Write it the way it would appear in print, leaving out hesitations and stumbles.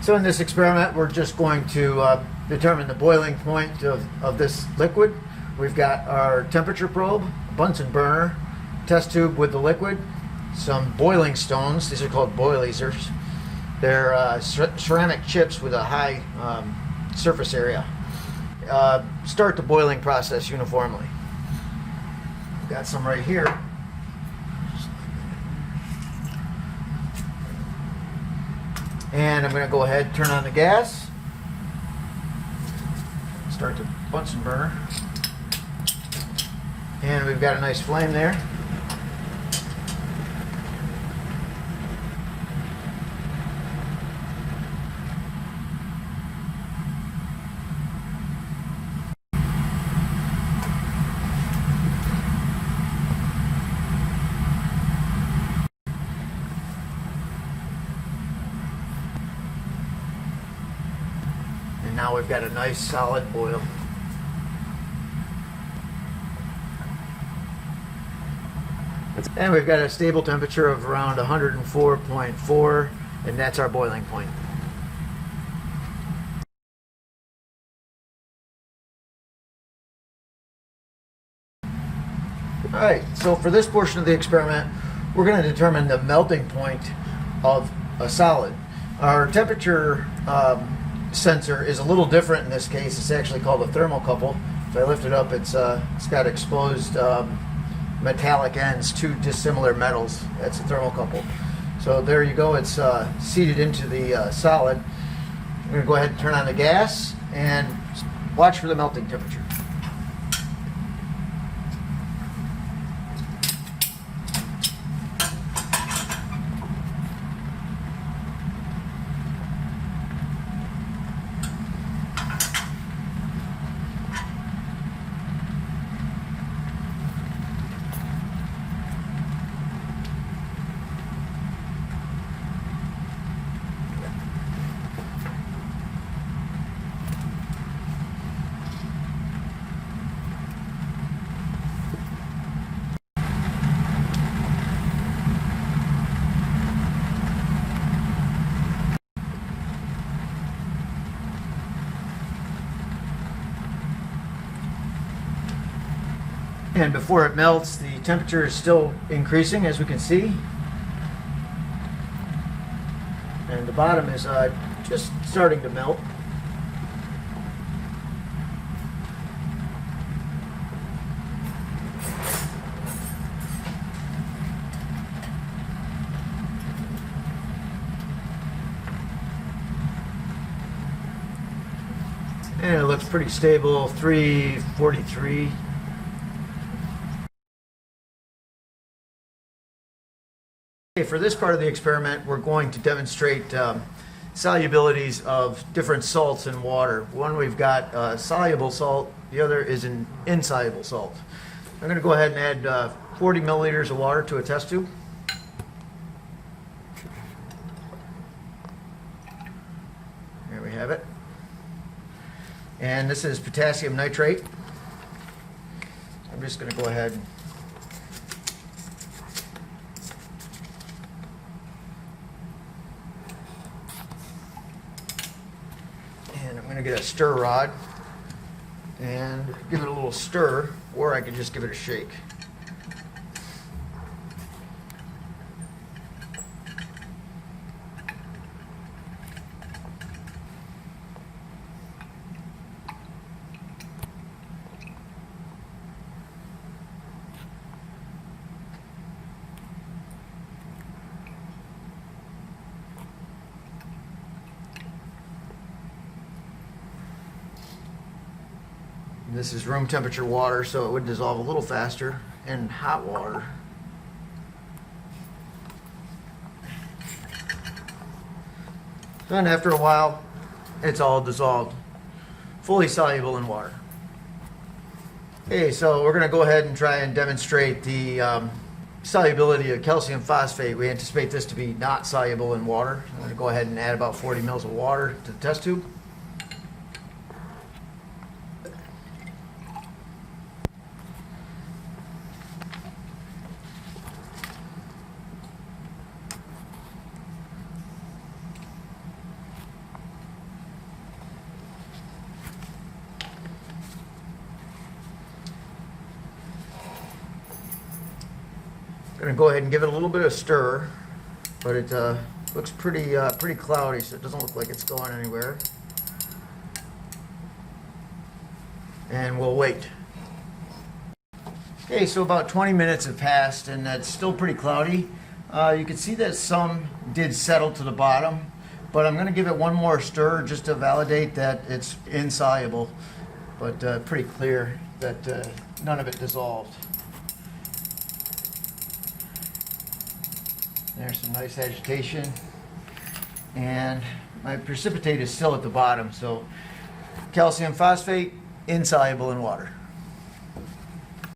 So in this experiment, we're just going to determine the boiling point of this liquid. We've got our temperature probe, a Bunsen burner, test tube with the liquid, some boiling stones. These are called boilisers. They're ceramic chips with a high surface area. Start the boiling process uniformly. We've got some right here. And I'm going to go ahead and turn on the gas. Start the Bunsen burner. And we've got a nice flame there. And now we've got a nice solid boil. And we've got a stable temperature of around 104.4, and that's our boiling point. Alright, so for this portion of the experiment, we're going to determine the melting point of a solid. Our temperature sensor is a little different in this case. It's actually called a thermocouple. If I lift it up, it's got exposed metallic ends, two dissimilar metals. That's a thermocouple. So there you go. It's seated into the solid. I'm going to go ahead and turn on the gas and watch for the melting temperature. And before it melts, the temperature is still increasing, as we can see. And the bottom is just starting to melt. And it looks pretty stable, 343. Okay, for this part of the experiment, we're going to demonstrate solubilities of different salts in water. One, we've got soluble salt. The other is an insoluble salt. I'm going to go ahead and add 40 milliliters of water to a test tube. There we have it. And this is potassium nitrate. I'm just going to go ahead and I'm going to get a stir rod and give it a little stir, or I could just give it a shake. This is room temperature water, so it would dissolve a little faster in hot water. Then after a while, it's all dissolved, fully soluble in water. Okay, so we're going to go ahead and try and demonstrate the solubility of calcium phosphate. We anticipate this to be not soluble in water. I'm going to go ahead and add about 40 mils of water to the test tube. Gonna go ahead and give it a little bit of stir, but it looks pretty cloudy, so it doesn't look like it's going anywhere. And we'll wait. Okay, so about 20 minutes have passed and it's still pretty cloudy. You can see that some did settle to the bottom, but I'm going to give it one more stir just to validate that it's insoluble, but pretty clear that none of it dissolved. There's some nice agitation, and my precipitate is still at the bottom, so calcium phosphate insoluble in water.